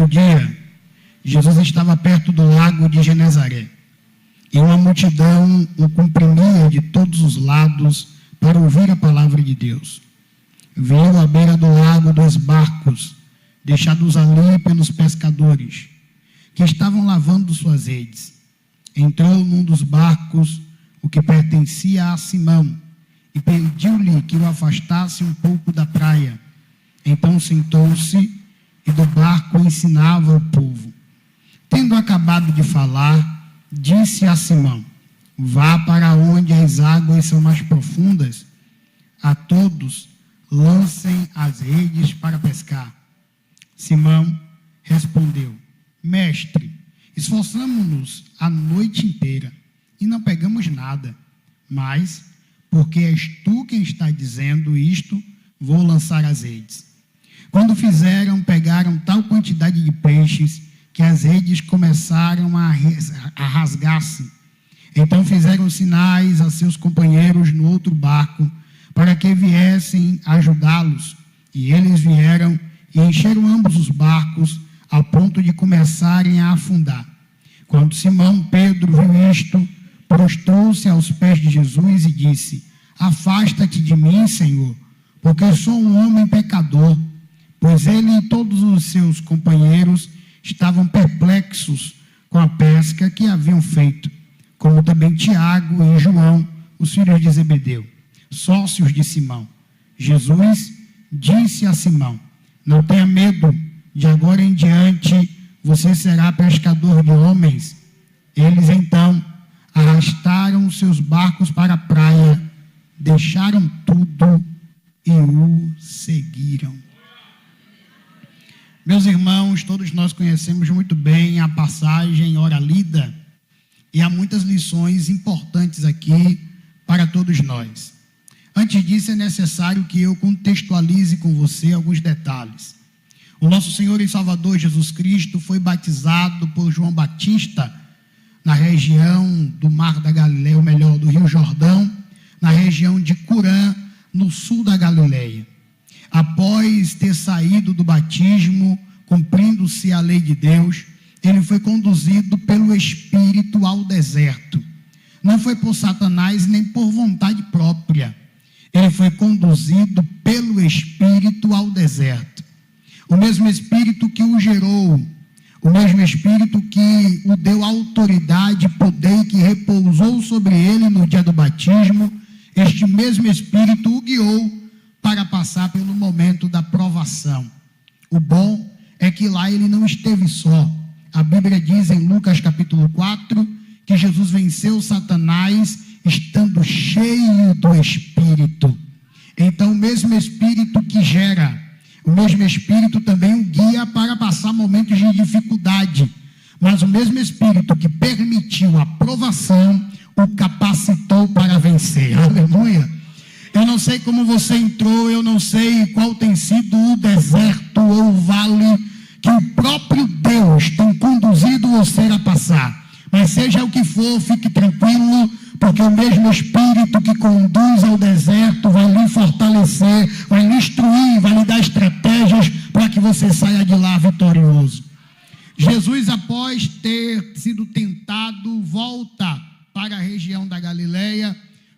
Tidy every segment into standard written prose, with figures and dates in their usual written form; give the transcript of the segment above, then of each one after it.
certo dia, Jesus estava perto do lago de Genezaré, e uma multidão o comprimia de todos os lados para ouvir a palavra de Deus. Viu à beira do lago 2 barcos, deixados ali pelos pescadores, que estavam lavando suas redes. Entrou num dos barcos, o que pertencia a Simão, e pediu-lhe que o afastasse um pouco da praia. Então sentou-se e do barco ensinava o povo. Tendo acabado de falar, disse a Simão: vá para onde as águas são mais profundas. A todos lancem as redes para pescar. Simão respondeu: mestre, esforçamo-nos a noite inteira e não pegamos nada, mas, porque és tu quem está dizendo isto, vou lançar as redes. Quando fizeram, pegaram tal quantidade de peixes que as redes começaram a rasgar-se. Então fizeram sinais a seus companheiros no outro barco para que viessem ajudá-los. E eles vieram e encheram ambos os barcos ao ponto de começarem a afundar. Quando Simão Pedro viu isto, prostrou-se aos pés de Jesus e disse: afasta-te de mim, Senhor, porque eu sou um homem pecador. Pois ele e todos os seus companheiros estavam perplexos com a pesca que haviam feito, como também Tiago e João, os filhos de Zebedeu, sócios de Simão. Jesus disse a Simão: não tenha medo, de agora em diante você será pescador de homens. Eles então arrastaram seus barcos para a praia, deixaram tudo e o seguiram. Meus irmãos, todos nós conhecemos muito bem a passagem ora lida, e há muitas lições importantes aqui para todos nós. Antes disso, é necessário que eu contextualize com você alguns detalhes. O nosso Senhor e Salvador Jesus Cristo foi batizado por João Batista na região do Mar da Galileia, ou melhor, do Rio Jordão, na região de Curã, no sul da Galileia. Após ter saído do batismo, cumprindo-se a lei de Deus, ele foi conduzido pelo Espírito ao deserto. Não foi por Satanás nem por vontade própria. Ele foi conduzido pelo Espírito ao deserto. O mesmo Espírito que o gerou, o mesmo Espírito que o deu autoridade, poder, que repousou sobre ele no dia do batismo, este mesmo Espírito o guiou para passar pelo momento da provação. O bom é que lá ele não esteve só. A Bíblia diz em Lucas capítulo 4, que Jesus venceu Satanás estando cheio do Espírito. Então o mesmo Espírito que gera, o mesmo Espírito também o guia para passar momentos de dificuldade. Mas o mesmo Espírito que permitiu a provação, o capacitou para vencer. Aleluia! Eu não sei como você entrou, eu não sei qual tem sido o deserto ou o vale que o próprio Deus tem conduzido você a passar. Mas seja o que for, fique tranquilo, porque o mesmo Espírito que conduz ao deserto vai lhe fortalecer, vai lhe instruir, vai lhe dar estratégias para que você saia de lá vitorioso. Jesus, após ter sido tentado, volta para a região da Galileia,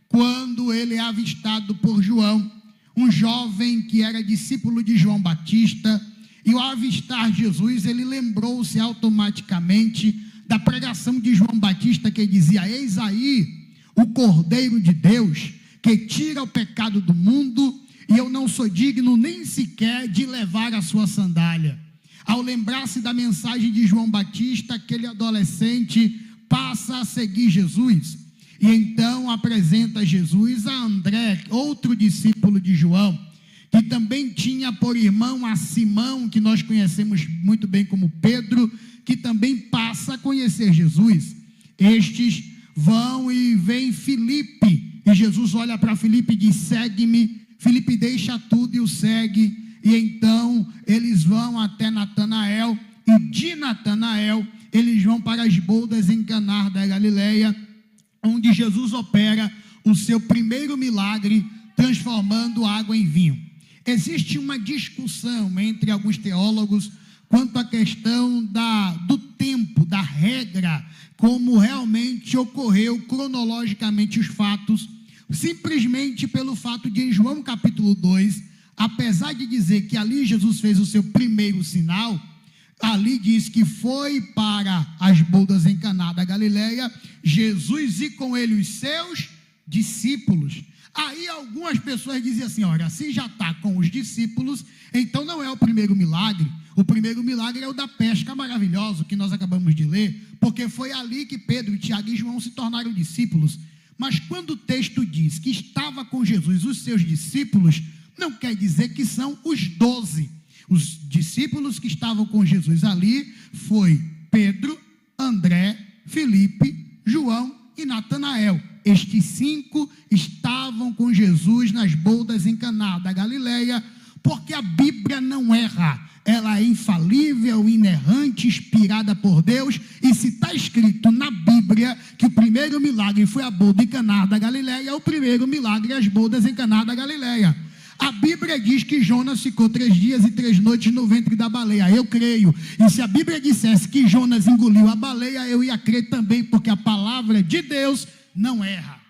quando ele é avistado por João, um jovem que era discípulo de João Batista, e ao avistar Jesus, ele lembrou-se automaticamente da pregação de João Batista, que dizia: eis aí o Cordeiro de Deus, que tira o pecado do mundo, e eu não sou digno nem sequer de levar a sua sandália. Ao lembrar-se da mensagem de João Batista, aquele adolescente passa a seguir Jesus, e então apresenta Jesus a André, outro discípulo de João, que também tinha por irmão a Simão, que nós conhecemos muito bem como Pedro, que também passa a conhecer Jesus. Estes vão e vem Filipe, e Jesus olha para Filipe e diz: segue-me. Filipe deixa tudo e o segue, e então eles vão até Natanael, e de Natanael eles vão para as bodas em Caná da Galileia, onde Jesus opera o seu primeiro milagre, transformando água em vinho. Existe uma discussão entre alguns teólogos quanto à questão do tempo, da regra, como realmente ocorreu cronologicamente os fatos, simplesmente pelo fato de, em João capítulo 2, apesar de dizer que ali Jesus fez o seu primeiro sinal, ali diz que foi para as bodas em Caná da Galileia, Jesus e com ele os seus discípulos. Aí algumas pessoas dizem assim, olha, se já está com os discípulos, então não é o primeiro milagre. O primeiro milagre é o da pesca maravilhosa, que nós acabamos de ler, porque foi ali que Pedro, Tiago e João se tornaram discípulos. Mas quando o texto diz que estava com Jesus os seus discípulos, não quer dizer que são os 12. Os discípulos que estavam com Jesus ali foi Pedro, André, Filipe, João e Natanael. Estes 5 estavam com Jesus nas bodas em Caná da Galileia, porque a Bíblia não erra. Ela é infalível, inerrante, inspirada por Deus, e se está escrito na Bíblia que o primeiro milagre foi a boda em Caná da Galileia, o primeiro milagre é as bodas em Caná da Galileia. A Bíblia diz que Jonas ficou 3 dias e 3 noites no ventre da baleia. Eu creio. E se a Bíblia dissesse que Jonas engoliu a baleia, eu ia crer também, porque a palavra de Deus não erra.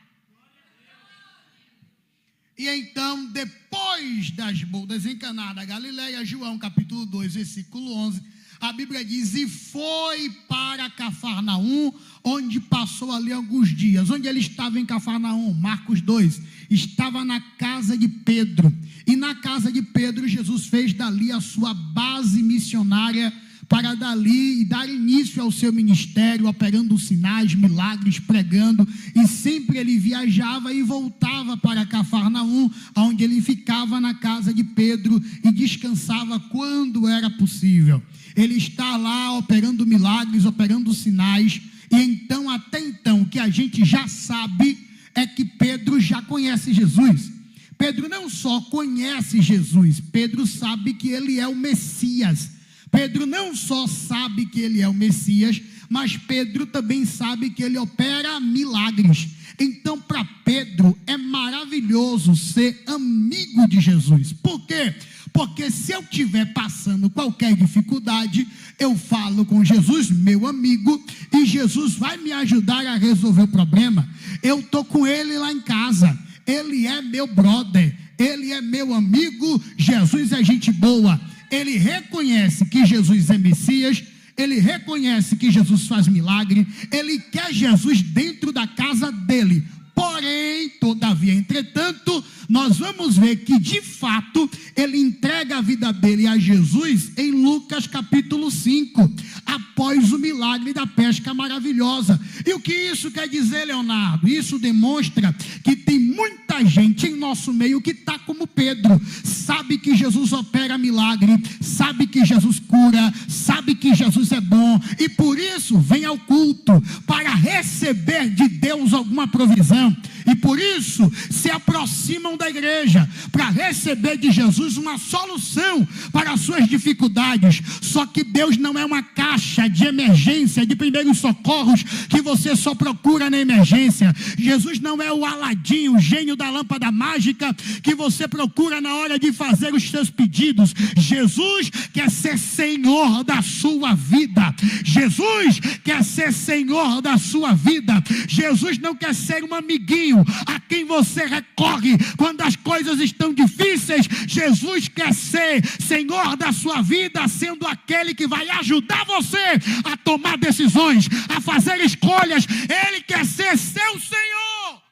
E então, depois das bodas em Caná da Galileia, João capítulo 2, versículo 11, a Bíblia diz, e foi para Cafarnaum, onde passou ali alguns dias. Onde ele estava em Cafarnaum? Marcos 2, estava na casa de Pedro. E na casa de Pedro, Jesus fez dali a sua base missionária, para dali dar início ao seu ministério, operando sinais, milagres, pregando, e sempre ele viajava e voltava para Cafarnaum, onde ele ficava na casa de Pedro e descansava quando era possível. Ele está lá operando milagres, operando sinais, e então, até então, o que a gente já sabe é que Pedro já conhece Jesus. Pedro não só conhece Jesus, Pedro sabe que ele é o Messias. Pedro não só sabe que ele é o Messias, mas Pedro também sabe que ele opera milagres. Então, para Pedro, é maravilhoso ser amigo de Jesus. Por quê? Porque se eu estiver passando qualquer dificuldade, eu falo com Jesus, meu amigo, e Jesus vai me ajudar a resolver o problema. Eu estou com ele lá em casa, ele é meu brother, ele é meu amigo, Jesus é gente boa. Ele reconhece que Jesus é Messias, ele reconhece que Jesus faz milagre, ele quer Jesus dentro da casa dele. Porém, todavia, entretanto, nós vamos ver que de fato ele entrega a vida dele a Jesus em Lucas capítulo 5, após o milagre da pesca maravilhosa. E o que isso quer dizer, Leonardo? Isso demonstra que tem muita gente em nosso meio que está como Pedro, sabe que Jesus opera milagre, sabe que Jesus cura, sabe que Jesus é bom, e por isso vem ao culto para receber de Deus alguma provisão. E por isso se aproximam da igreja para receber de Jesus uma solução para as suas dificuldades. Só que Deus não é uma caixa de emergência, de primeiros socorros que você só procura na emergência. Jesus não é o Aladim, o gênio da lâmpada mágica que você procura na hora de fazer os seus pedidos. Jesus quer ser Senhor da sua vida. Jesus quer ser Senhor da sua vida. Jesus não quer ser um amiguinho a quem você recorre quando as coisas estão difíceis. Jesus quer ser Senhor da sua vida, sendo aquele que vai ajudar você a tomar decisões, a fazer escolhas. Ele quer ser seu Senhor.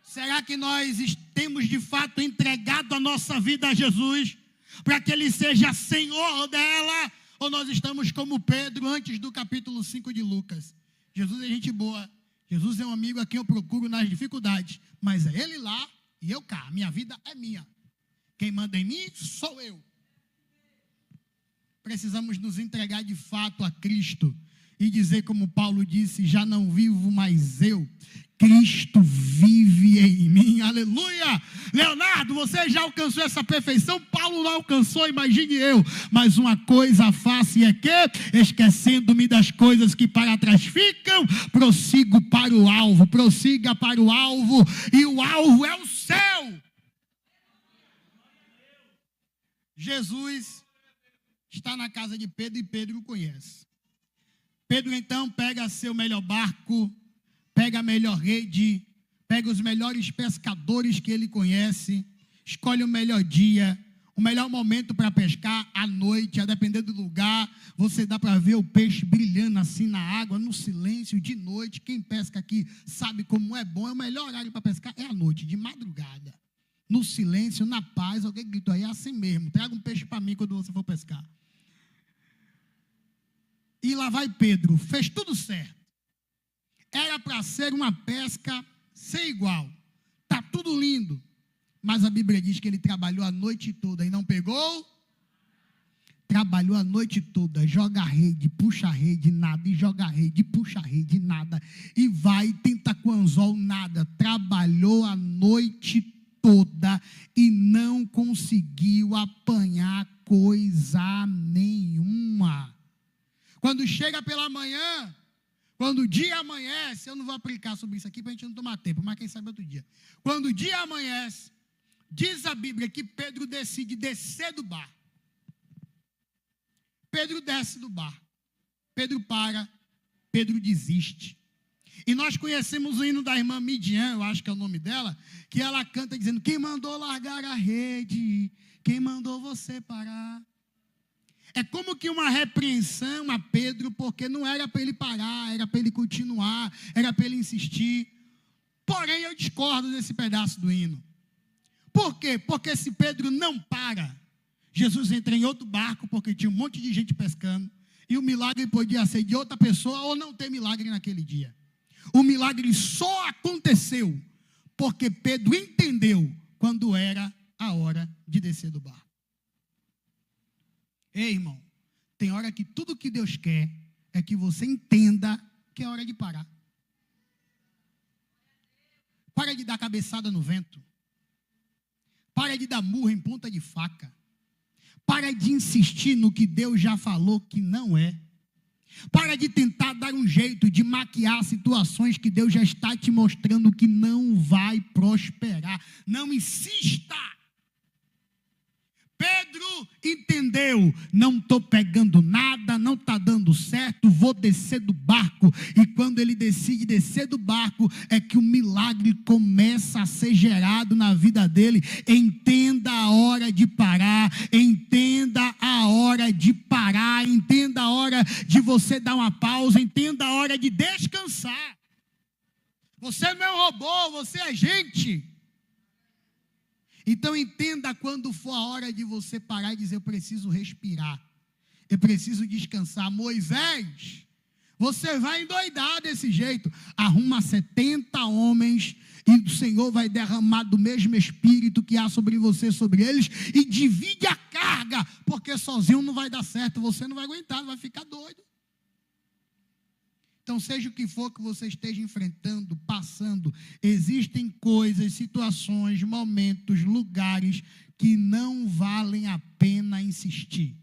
Será que nós temos de fato entregado a nossa vida a Jesus para que Ele seja Senhor dela? Ou nós estamos como Pedro antes do capítulo 5 de Lucas? Jesus é gente boa, Jesus é um amigo a quem eu procuro nas dificuldades, mas é Ele lá e eu cá, minha vida é minha. Quem manda em mim sou eu. Precisamos nos entregar de fato a Cristo e dizer como Paulo disse, já não vivo mais eu, Cristo vive em mim, aleluia. Leonardo, você já alcançou essa perfeição? Paulo não alcançou, imagine eu. Mas uma coisa faço e é que, esquecendo-me das coisas que para trás ficam, prossigo para o alvo, prossiga para o alvo, e o alvo é o céu. Jesus está na casa de Pedro e Pedro o conhece. Pedro então pega seu melhor barco, pega a melhor rede, pega os melhores pescadores que ele conhece, escolhe o melhor dia, o melhor momento para pescar à noite, a depender do lugar, você dá para ver o peixe brilhando assim na água, no silêncio, de noite. Quem pesca aqui sabe como é bom, é o melhor horário para pescar, é à noite, de madrugada. No silêncio, na paz. Alguém gritou aí, é assim mesmo, traga um peixe para mim quando você for pescar. E lá vai Pedro, fez tudo certo. Era para ser uma pesca sem igual, está tudo lindo. Mas a Bíblia diz que ele trabalhou a noite toda e não pegou. Trabalhou a noite toda, joga a rede, puxa a rede, nada. E joga a rede, puxa a rede, nada. E vai, tenta com o anzol, nada. Trabalhou a noite toda e não conseguiu apanhar coisa nenhuma. Quando chega pela manhã, quando o dia amanhece, eu não vou aplicar sobre isso aqui para a gente não tomar tempo, mas quem sabe outro dia. Quando o dia amanhece, diz a Bíblia que Pedro decide descer do barco. Pedro desce do barco. Pedro para, Pedro desiste. E nós conhecemos o hino da irmã Midian, eu acho que é o nome dela, que ela canta dizendo: quem mandou largar a rede? Quem mandou você parar? É como que uma repreensão a Pedro, porque não era para ele parar, era para ele continuar, era para ele insistir. Porém, eu discordo desse pedaço do hino. Por quê? Porque se Pedro não para, Jesus entra em outro barco, porque tinha um monte de gente pescando, e o milagre podia ser de outra pessoa ou não ter milagre naquele dia. O milagre só aconteceu porque Pedro entendeu quando era a hora de descer do barco. Ei, irmão, tem hora que tudo que Deus quer é que você entenda que é hora de parar. Para de dar cabeçada no vento. Para de dar murro em ponta de faca. Para de insistir no que Deus já falou que não é. Para de tentar dar um jeito de maquiar situações que Deus já está te mostrando que não vai prosperar. Não insista. Pedro entendeu, não estou pegando nada, não está dando certo, vou descer do barco. E quando ele decide descer do barco, é que o milagre começa a ser gerado na vida dele. Entenda a hora de parar, entenda a hora de parar, entenda a hora de você dar uma pausa, entenda a hora de descansar. Você não é um robô, você é gente. Então entenda quando for a hora de você parar e dizer: eu preciso respirar, eu preciso descansar. Moisés, você vai endoidar desse jeito. Arruma 70 homens e o Senhor vai derramar do mesmo Espírito que há sobre você, sobre eles, e divide a carga, porque sozinho não vai dar certo, você não vai aguentar, vai ficar doido. Então, seja o que for que você esteja enfrentando, passando, existem coisas, situações, momentos, lugares que não valem a pena insistir.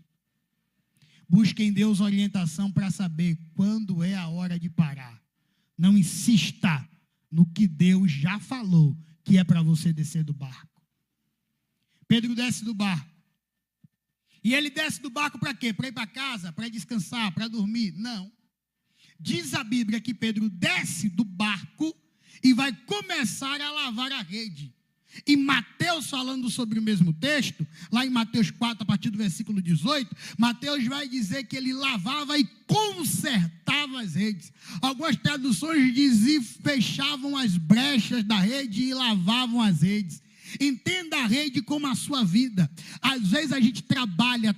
Busque em Deus orientação para saber quando é a hora de parar. Não insista no que Deus já falou que é para você descer do barco. Pedro desce do barco. E ele desce do barco para quê? Para ir para casa? Para descansar? Para dormir? Não. Diz a Bíblia que Pedro desce do barco e vai começar a lavar a rede. E Mateus, falando sobre o mesmo texto, lá em Mateus 4, a partir do versículo 18, Mateus vai dizer que ele lavava e consertava as redes. Algumas traduções dizem fechavam as brechas da rede e lavavam as redes. Entenda a rede como a sua vida. Às vezes a gente trabalha,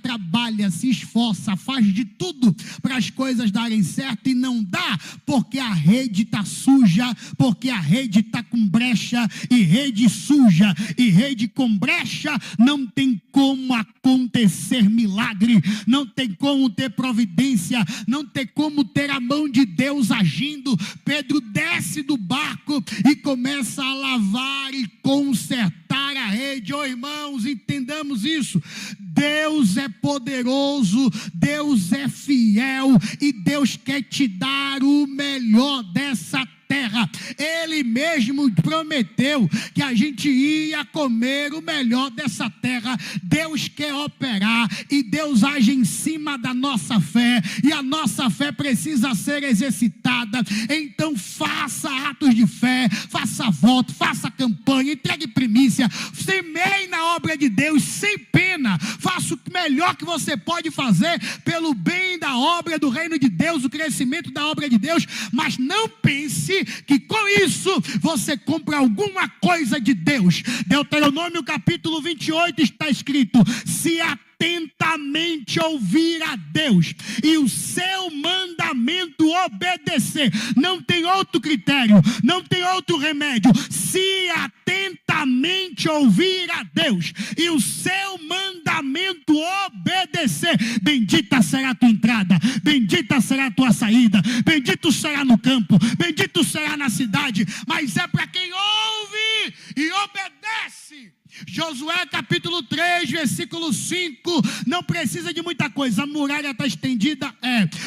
se esforça, faz de tudo para as coisas darem certo e não dá, porque a rede está suja, porque a rede está com brecha, e rede suja e rede com brecha não tem como acontecer milagre, não tem como ter providência, não tem como ter a mão de Deus agindo. Pedro desce do barco e começa a lavar e consertar a rede. Oh, irmãos, entendamos isso. Deus é poderoso, Deus é fiel e Deus quer te dar o melhor dessa terra. Ele mesmo prometeu que a gente ia comer o melhor dessa terra. Deus quer operar e Deus age em cima da nossa fé, e a nossa fé precisa ser exercitada. Então faça atos de fé, faça voto, faça campanha, entregue primícia, semeie na obra de Deus sem pena. Faça o melhor que você pode fazer pelo bem da obra do reino de Deus, o crescimento da obra de Deus, mas não pense que com isso você compra alguma coisa de Deus. Deuteronômio capítulo 28 está escrito: se atentamente ouvir a Deus e o seu mandamento obedecer, não tem outro critério, não tem outro remédio. Se atentamente ouvir a Deus e o seu mandamento obedecer, bendita será a tua entrada, bendita será a tua saída, bendito será no campo, bendito será na cidade. Mas é para quem ouve e obedece. Josué capítulo 3, versículo 5, não precisa de muita coisa. A muralha está estendida,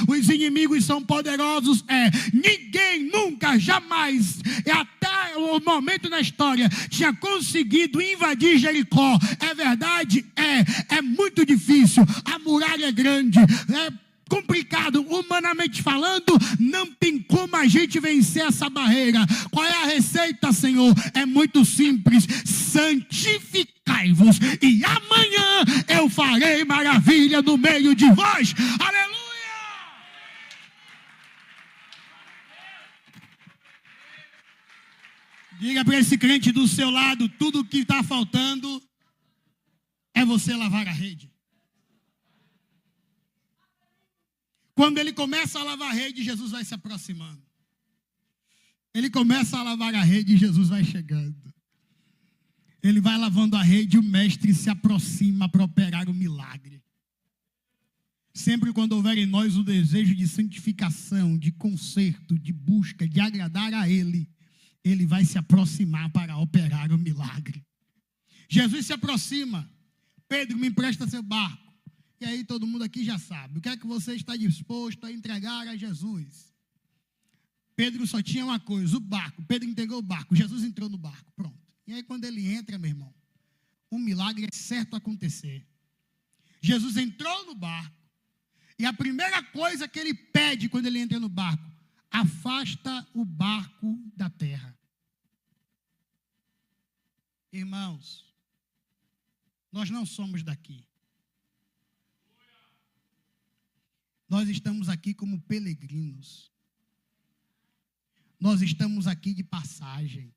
os inimigos são poderosos, ninguém nunca, jamais, até o momento na história, tinha conseguido invadir Jericó. É verdade? É muito difícil, a muralha é grande, complicado, humanamente falando, não tem como a gente vencer essa barreira. Qual é a receita, Senhor? É muito simples: santificai-vos, e amanhã eu farei maravilha no meio de vós. Aleluia! Diga para esse crente do seu lado: tudo que está faltando é você lavar a rede. Quando ele começa a lavar a rede, Jesus vai se aproximando. Ele começa a lavar a rede e Jesus vai chegando. Ele vai lavando a rede e o mestre se aproxima para operar o milagre. Sempre quando houver em nós o desejo de santificação, de conserto, de busca, de agradar a Ele, Ele vai se aproximar para operar o milagre. Jesus se aproxima. Pedro, me empresta seu barco. E aí todo mundo aqui já sabe. O que é que você está disposto a entregar a Jesus? Pedro só tinha uma coisa: o barco. Pedro entregou o barco. Jesus entrou no barco. Pronto. E aí quando ele entra, meu irmão, um milagre é certo acontecer. Jesus entrou no barco. E a primeira coisa que ele pede quando ele entra no barco: afasta o barco da terra. Irmãos, nós não somos daqui. Nós estamos aqui como peregrinos. Nós estamos aqui de passagem.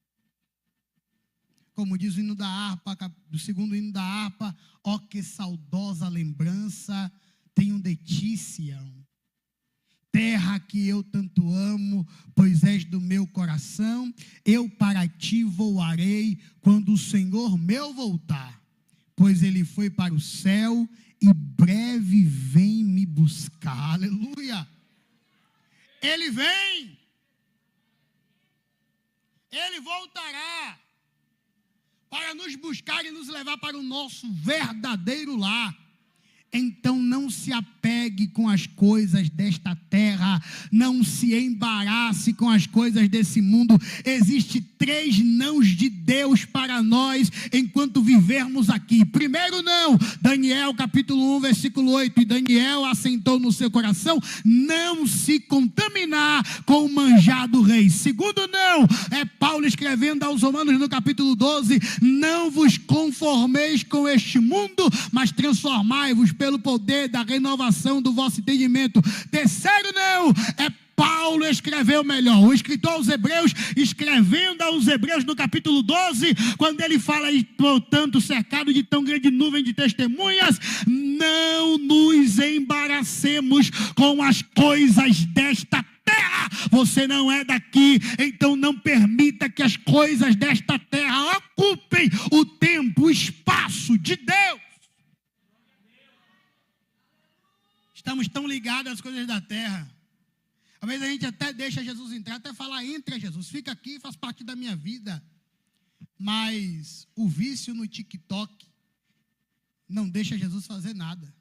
Como diz o hino da harpa, do segundo hino da harpa: ó que saudosa lembrança tenho de ti, Sião. Terra que eu tanto amo, pois és do meu coração. Eu para ti voarei quando o Senhor meu voltar. Pois ele foi para o céu e breve vem me buscar. Aleluia! Ele vem. Ele voltará para nos buscar e nos levar para o nosso verdadeiro lar. Então não se apegue com as coisas desta terra, não se embarace com as coisas desse mundo. Existem 3 nãos de Deus para nós enquanto vivermos aqui. Primeiro não, Daniel capítulo 1, versículo 8, e Daniel assentou no seu coração não se contaminar com o manjar do rei. Segundo não, é Paulo escrevendo aos Romanos no capítulo 12, não vos conformeis com este mundo, mas transformai-vos pelo poder da renovação do vosso entendimento. Terceiro não, é Paulo escreveu melhor. O escritor aos Hebreus, escrevendo aos Hebreus no capítulo 12, quando ele fala: e portanto, cercado de tão grande nuvem de testemunhas, não nos embaracemos com as coisas desta terra. Você não é daqui, então não permita que as coisas desta terra ocupem o tempo, o espaço de Deus. Estamos tão ligados às coisas da terra. Às vezes a gente até deixa Jesus entrar, até falar: entra Jesus, fica aqui, faz parte da minha vida. Mas o vício no TikTok não deixa Jesus fazer nada.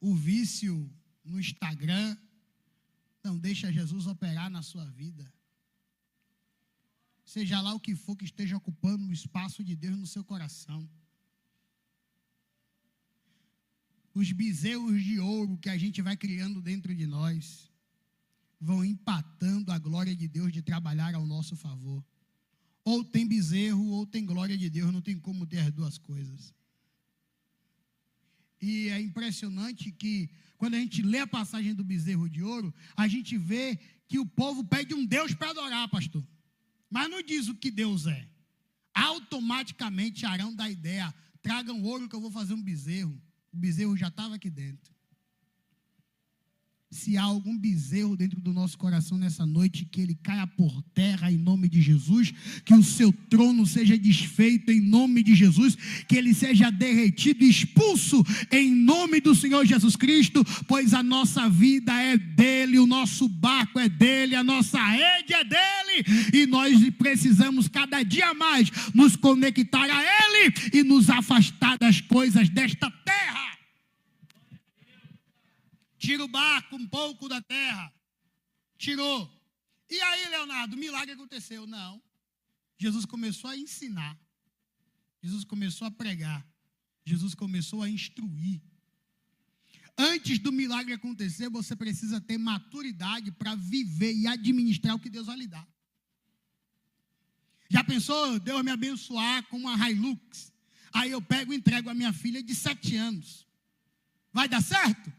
O vício no Instagram não deixa Jesus operar na sua vida. Seja lá o que for que esteja ocupando o espaço de Deus no seu coração. Os bezerros de ouro que a gente vai criando dentro de nós vão empatando a glória de Deus de trabalhar ao nosso favor. Ou tem bezerro ou tem glória de Deus, não tem como ter as duas coisas. E é impressionante que, quando a gente lê a passagem do bezerro de ouro, a gente vê que o povo pede um Deus para adorar, pastor. Mas não diz o que Deus é. Automaticamente Arão dá a ideia, tragam ouro que eu vou fazer um bezerro. O bezerro já estava aqui dentro. Se há algum bezerro dentro do nosso coração nessa noite, que ele caia por terra em nome de Jesus, que o seu trono seja desfeito em nome de Jesus, que ele seja derretido e expulso em nome do Senhor Jesus Cristo, pois a nossa vida é dele, o nosso barco é dele, a nossa rede é dele, e nós precisamos cada dia mais nos conectar a ele e nos afastar das coisas desta terra. Tira o barco um pouco da terra. Tirou. E aí, Leonardo, o milagre aconteceu? Não. Jesus começou a ensinar. Jesus começou a pregar. Jesus começou a instruir. Antes do milagre acontecer, você precisa ter maturidade para viver e administrar o que Deus vai lhe dar. Já pensou Deus me abençoar com uma Hilux? Aí eu pego e entrego a minha filha de 7 anos. Vai dar certo?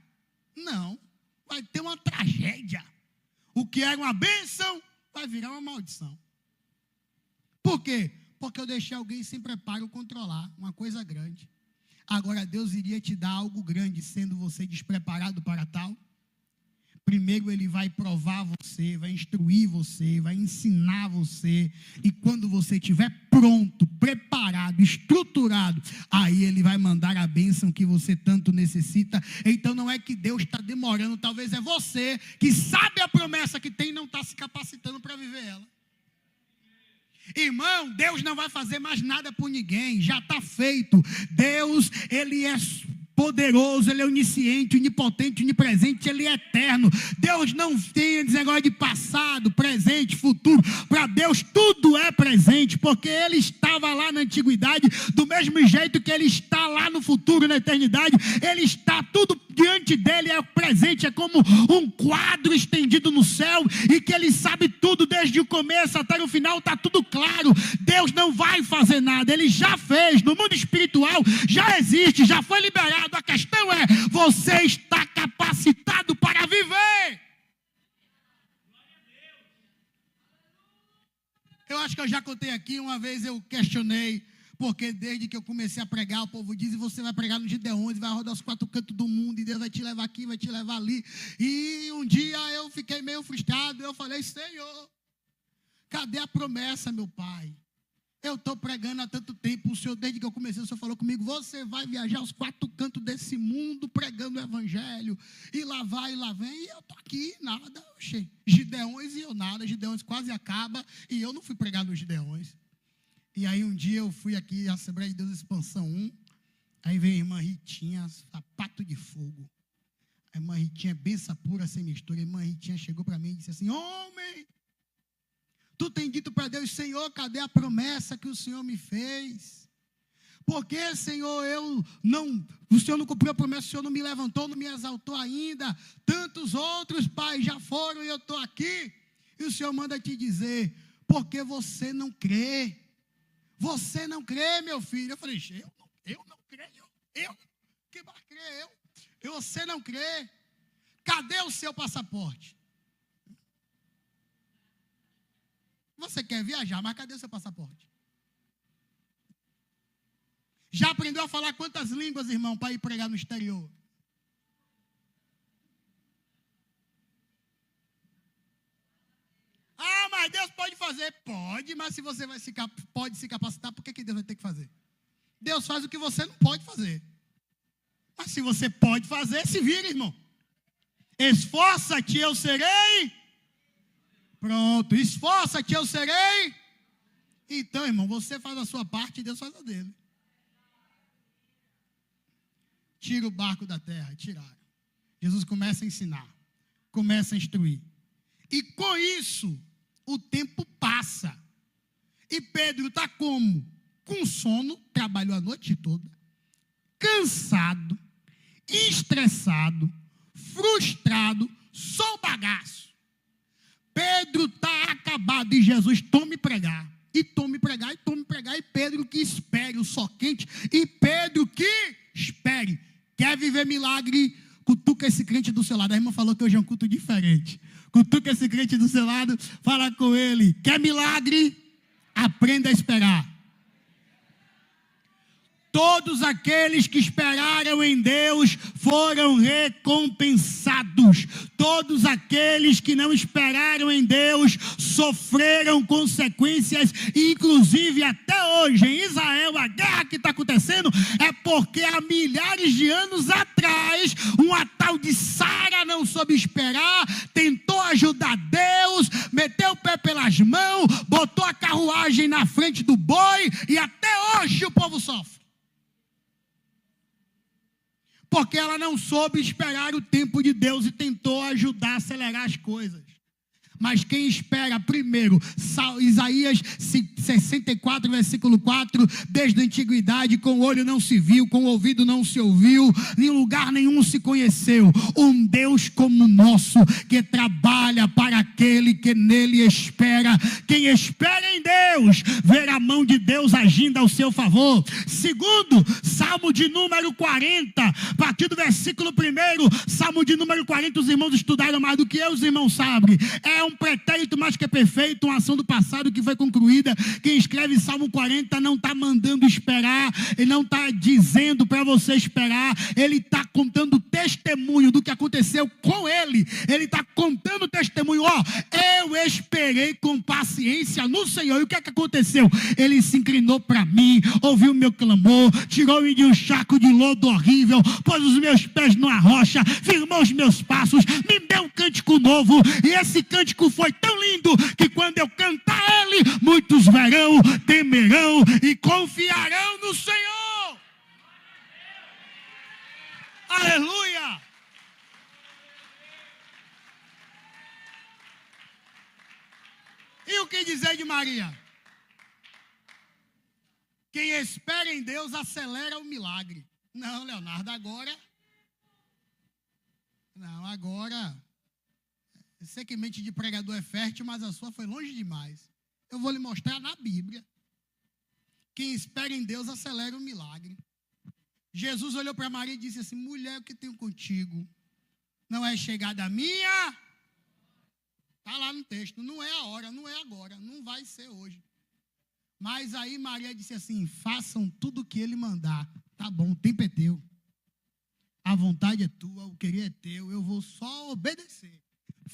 Não, vai ter uma tragédia. O que era uma bênção vai virar uma maldição. Por quê? Porque eu deixei alguém sem preparo controlar uma coisa grande. Agora Deus iria te dar algo grande, sendo você despreparado para tal. Primeiro ele vai provar você, vai instruir você, vai ensinar você. E quando você estiver pronto, preparado, estruturado, aí ele vai mandar a bênção que você tanto necessita. Então não é que Deus está demorando, talvez é você que sabe a promessa que tem e não está se capacitando para viver ela. Irmão, Deus não vai fazer mais nada por ninguém, já está feito. Deus, ele é poderoso, ele é onisciente, onipotente, onipresente, ele é eterno. Deus não tem esse negócio de passado, presente, futuro. Para Deus tudo é presente, porque ele estava lá na antiguidade, do mesmo jeito que ele está lá no futuro, na eternidade. Ele está tudo diante dele, é presente, é como um quadro estendido no céu, e que ele sabe tudo desde o começo até o final, está tudo claro. Deus não vai fazer nada, ele já fez, no mundo espiritual já existe, já foi liberado. A questão é, você está capacitado para viver? Eu acho que eu já contei aqui, uma vez eu questionei, porque desde que eu comecei a pregar, o povo diz, e você vai pregar no Gideões, vai rodar os 4 cantos do mundo, e Deus vai te levar aqui, vai te levar ali. E um dia eu fiquei meio frustrado, eu falei, Senhor, cadê a promessa, meu Pai? Eu estou pregando há tanto tempo, o Senhor, desde que eu comecei, o Senhor falou comigo, você vai viajar aos 4 cantos desse mundo, pregando o Evangelho, e lá vai, e lá vem, e eu estou aqui, nada, oxê, Gideões e eu nada, Gideões quase acaba, e eu não fui pregar nos Gideões. E aí um dia eu fui aqui, Assembleia de Deus Expansão 1, aí veio a irmã Ritinha, sapato de fogo. A irmã Ritinha, benção pura, sem mistura, a irmã Ritinha chegou para mim e disse assim, homem, tu tem dito para Deus, Senhor, cadê a promessa que o Senhor me fez? Porque, Senhor, o Senhor não cumpriu a promessa, o Senhor não me levantou, não me exaltou ainda. Tantos outros, Pai, já foram e eu estou aqui. E o Senhor manda te dizer, porque você não crê. Você não crê, meu filho. Eu falei, eu não creio. Que vai crer eu? Você não crê. Cadê o seu passaporte? Você quer viajar, mas cadê o seu passaporte? Já aprendeu a falar quantas línguas, irmão, para ir pregar no exterior? Ah, mas Deus pode fazer. Pode, mas se você pode se capacitar, por que Deus vai ter que fazer? Deus faz o que você não pode fazer. Mas se você pode fazer, se vira, irmão. Esforça-te, eu serei. Pronto, esforça-te, eu serei. Então, irmão, você faz a sua parte e Deus faz a dele. Tira o barco da terra. Tiraram. Jesus começa a ensinar, começa a instruir. E com isso, o tempo passa. E Pedro está como? Com sono, trabalhou a noite toda, cansado, estressado, frustrado, só o bagaço. Pedro está acabado e Jesus tome pregar. E tome pregar, e tome pregar. E Pedro que espere o sol quente. E Pedro que espere. Quer viver milagre? Cutuca esse crente do seu lado. A irmã falou que hoje é um culto diferente. Cutuca esse crente do seu lado, fala com ele. Quer milagre? Aprenda a esperar. Todos aqueles que esperaram em Deus foram recompensados. Todos aqueles que não esperaram em Deus sofreram consequências, inclusive até hoje em Israel, a guerra que está acontecendo é porque há milhares de anos atrás, uma tal de Sara não soube esperar, tentou ajudar Deus, meteu o pé pelas mãos, botou a carruagem na frente do boi e até hoje o povo sofre. Porque ela não soube esperar o tempo de Deus e tentou ajudar a acelerar as coisas. Mas quem espera primeiro, Isaías 64, versículo 4, desde a antiguidade, com o olho não se viu, com o ouvido não se ouviu, em lugar nenhum se conheceu, um Deus como o nosso, que trabalha para aquele que nele espera. Quem espera em Deus, verá a mão de Deus agindo ao seu favor. Segundo, Salmo de número 40, a partir do versículo 1, Salmo de número 40, os irmãos estudaram mais do que eu, os irmãos sabem. É um pretérito mais que perfeito, uma ação do passado que foi concluída. Quem escreve Salmo 40 não está mandando esperar, ele não está dizendo para você esperar, ele está contando testemunho do que aconteceu com ele. Ele está contando testemunho, eu esperei com paciência no Senhor. E o que é que aconteceu? Ele se inclinou para mim, ouviu o meu clamor, tirou-me de um charco de lodo horrível, pôs os meus pés numa rocha, firmou os meus passos, me deu um cântico novo, e esse cântico foi tão lindo que quando eu cantar ele, muitos verão, temerão e confiarão no Senhor. Aleluia! E o que dizer de Maria? Quem espera em Deus acelera o milagre. Não, Leonardo, agora... Não, agora... Sei que mente de pregador é fértil, mas a sua foi longe demais. Eu vou lhe mostrar na Bíblia. Quem espera em Deus acelera o milagre. Jesus olhou para Maria e disse assim: mulher, o que tenho contigo? Não é chegada minha? Está lá no texto. Não é a hora, não é agora, não vai ser hoje. Mas aí Maria disse assim: façam tudo o que ele mandar. Tá bom, o tempo é teu. A vontade é tua, o querer é teu. Eu vou só obedecer.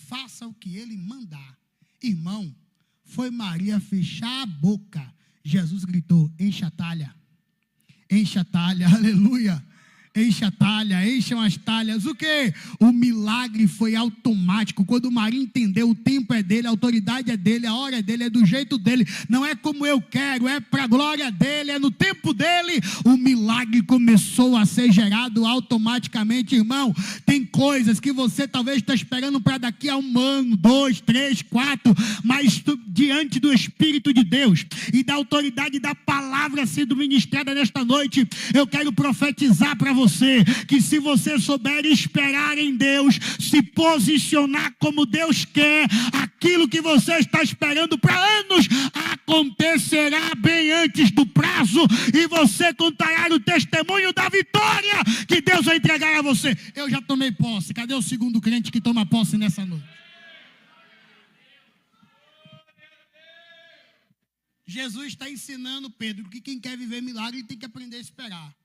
Faça o que ele mandar. Irmão, foi Maria fechar a boca. Jesus gritou: encha a talha. Encha a talha, aleluia. Encha a talha, encham as talhas. O quê? O milagre foi automático. Quando Maria entendeu, o tempo é dele, a autoridade é dele, a hora é dele, é do jeito dele. Não é como eu quero, é para a glória dele, é no tempo dele. O milagre começou a ser gerado automaticamente, irmão. Tem coisas que você talvez está esperando para daqui a 1 ano, 2, 3, 4, mas diante do Espírito de Deus e da autoridade da palavra sendo ministrada nesta noite, eu quero profetizar para você que se você souber esperar em Deus, se posicionar como Deus quer, aquilo que você está esperando para anos acontecerá bem antes do prazo e você contará o testemunho da vitória que Deus vai entregar a você. Eu já tomei posse. Cadê o segundo crente que toma posse nessa noite? Jesus está ensinando Pedro que quem quer viver milagre tem que aprender a esperar.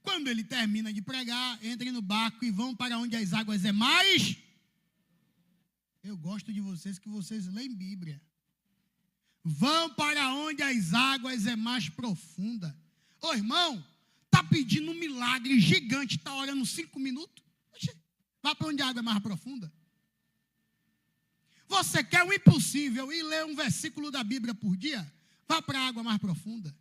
Quando ele termina de pregar, entrem no barco e vão para onde as águas é mais. Eu gosto de vocês que vocês leem Bíblia. Vão para onde as águas é mais profunda. Ô irmão, está pedindo um milagre gigante, está orando 5 minutos? Oxê, vá para onde a água é mais profunda. Você quer o impossível e ler um versículo da Bíblia por dia? Vá para a água mais profunda.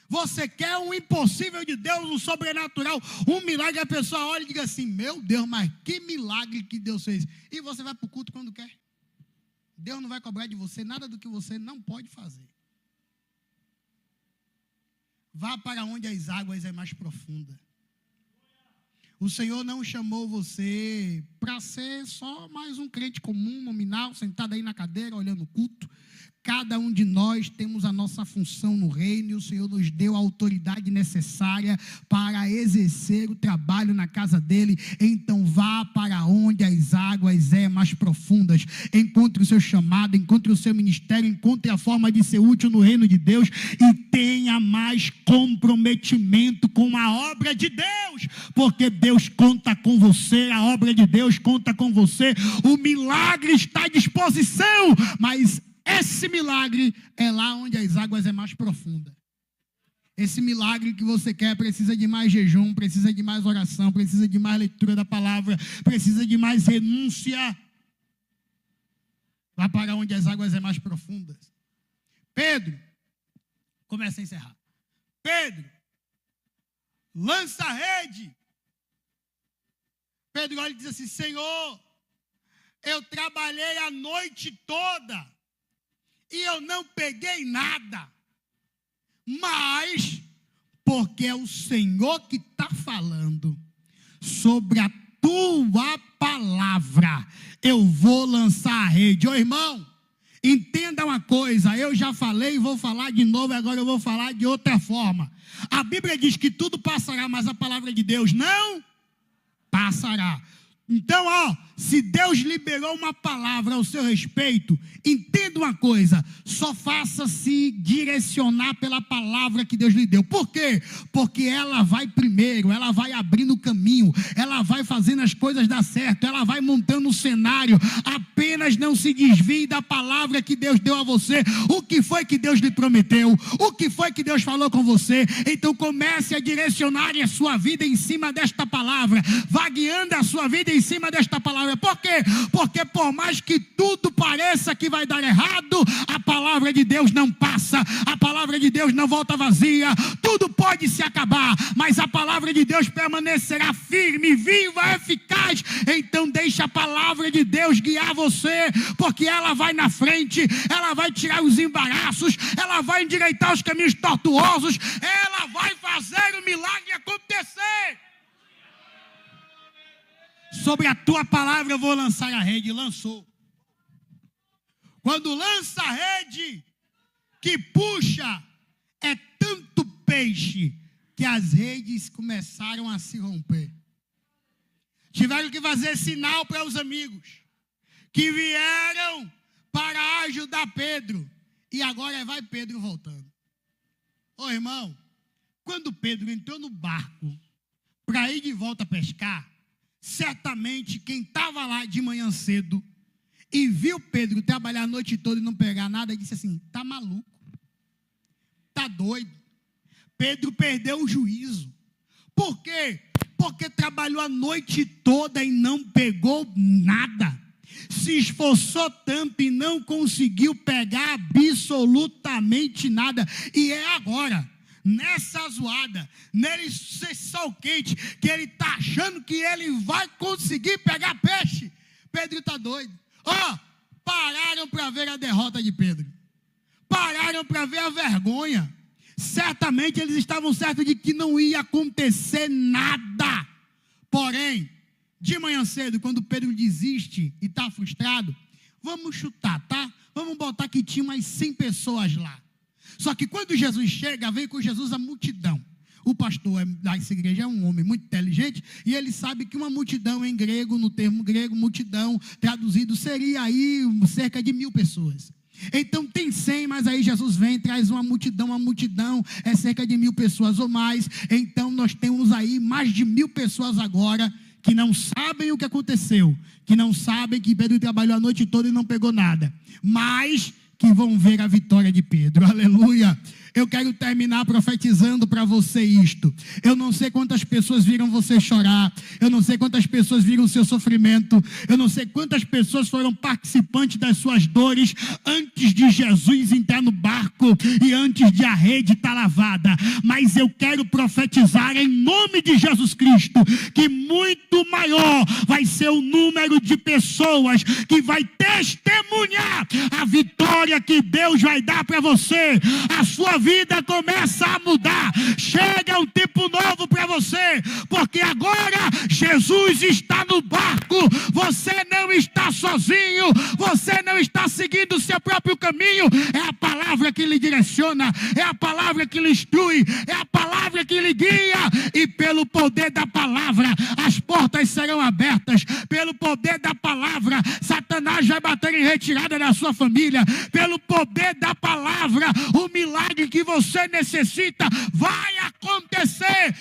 Você quer um impossível de Deus, um sobrenatural, um milagre, a pessoa olha e diga assim, meu Deus, mas que milagre que Deus fez. E você vai para o culto quando quer. Deus não vai cobrar de você nada do que você não pode fazer. Vá para onde as águas é mais profunda. O Senhor não chamou você para ser só mais um crente comum, nominal, sentado aí na cadeira, olhando o culto. Cada um de nós temos a nossa função no reino e o Senhor nos deu a autoridade necessária para exercer o trabalho na casa dele. Então vá para onde as águas é mais profundas. Encontre o seu chamado, encontre o seu ministério, encontre a forma de ser útil no reino de Deus e tenha mais comprometimento com a obra de Deus, porque Deus conta com você, a obra de Deus conta com você, o milagre está à disposição, mas esse milagre é lá onde as águas é mais profunda. Esse milagre que você quer precisa de mais jejum, precisa de mais oração, precisa de mais leitura da palavra, precisa de mais renúncia. Vá para onde as águas é mais profundas. Pedro, começa a encerrar. Pedro, lança a rede. Pedro olha e diz assim, Senhor, eu trabalhei a noite toda e eu não peguei nada, mas porque é o Senhor que está falando sobre a tua palavra, eu vou lançar a rede. Ô irmão, entenda uma coisa, eu já falei e vou falar de novo, agora eu vou falar de outra forma. A Bíblia diz que tudo passará, mas a palavra de Deus não passará. Então, se Deus liberou uma palavra ao seu respeito, entenda uma coisa, só faça-se direcionar pela palavra que Deus lhe deu. Por quê? Porque ela vai primeiro, ela vai abrindo o caminho, ela vai fazendo as coisas dar certo, ela vai montando o cenário. Apenas não se desvie da palavra que Deus deu a você. O que foi que Deus lhe prometeu? O que foi que Deus falou com você? Então comece a direcionar a sua vida em cima desta palavra, vá guiando a sua vida em cima desta palavra. Por quê? Porque por mais que tudo pareça que vai dar errado, a palavra de Deus não passa, a palavra de Deus não volta vazia. Tudo pode se acabar, mas a palavra de Deus permanecerá firme, viva, eficaz. Então deixe a palavra de Deus guiar você, porque ela vai na frente, ela vai tirar os embaraços, ela vai endireitar os caminhos tortuosos, ela vai fazer o milagre acontecer. Sobre a tua palavra eu vou lançar a rede. Lançou. Quando lança a rede, que puxa, é tanto peixe que as redes começaram a se romper. Tiveram que fazer sinal para os amigos que vieram para ajudar Pedro. E agora vai Pedro voltando. Ô irmão, quando Pedro entrou no barco para ir de volta pescar, certamente quem estava lá de manhã cedo e viu Pedro trabalhar a noite toda e não pegar nada, disse assim, tá maluco, tá doido. Pedro perdeu o juízo. Por quê? Porque trabalhou a noite toda e não pegou nada. Se esforçou tanto e não conseguiu pegar absolutamente nada. E é agora, nessa zoada, nesse sol quente, que ele está achando que ele vai conseguir pegar peixe. Pedro está doido. Pararam para ver a derrota de Pedro. Pararam para ver a vergonha. Certamente eles estavam certos de que não ia acontecer nada. Porém, de manhã cedo, quando Pedro desiste e está frustrado, vamos chutar, tá? Vamos botar que tinha umas 100 pessoas lá. Só que quando Jesus chega, vem com Jesus a multidão. O pastor dessa igreja é um homem muito inteligente e ele sabe que uma multidão em grego, no termo grego, multidão, traduzido, seria aí cerca de 1000 pessoas. Então tem 100, mas aí Jesus vem e traz uma multidão é cerca de 1000 pessoas ou mais. Então nós temos aí mais de 1000 pessoas agora que não sabem o que aconteceu, que não sabem que Pedro trabalhou a noite toda e não pegou nada, mas que vão ver a vitória de Pedro. Aleluia! Eu quero terminar profetizando para você isto. Eu não sei quantas pessoas viram você chorar. Eu não sei quantas pessoas viram o seu sofrimento. Eu não sei quantas pessoas foram participantes das suas dores antes de Jesus entrar no barco e antes de a rede estar lavada. Mas eu quero profetizar em nome de Jesus Cristo que muito maior vai ser o número de pessoas que vai testemunhar a vitória que Deus vai dar para você. A sua vida começa a mudar. Chega um tempo novo para você, porque agora Jesus está no barco. Você não está sozinho. Você não está seguindo o seu próprio caminho. É a palavra que lhe direciona, é a palavra que lhe instrui, é a palavra que lhe guia. E pelo poder da palavra, as portas serão abertas. Pelo poder da palavra, Satanás vai bater em retirada da sua família. Pelo poder da palavra, o milagre que você necessita vai acontecer.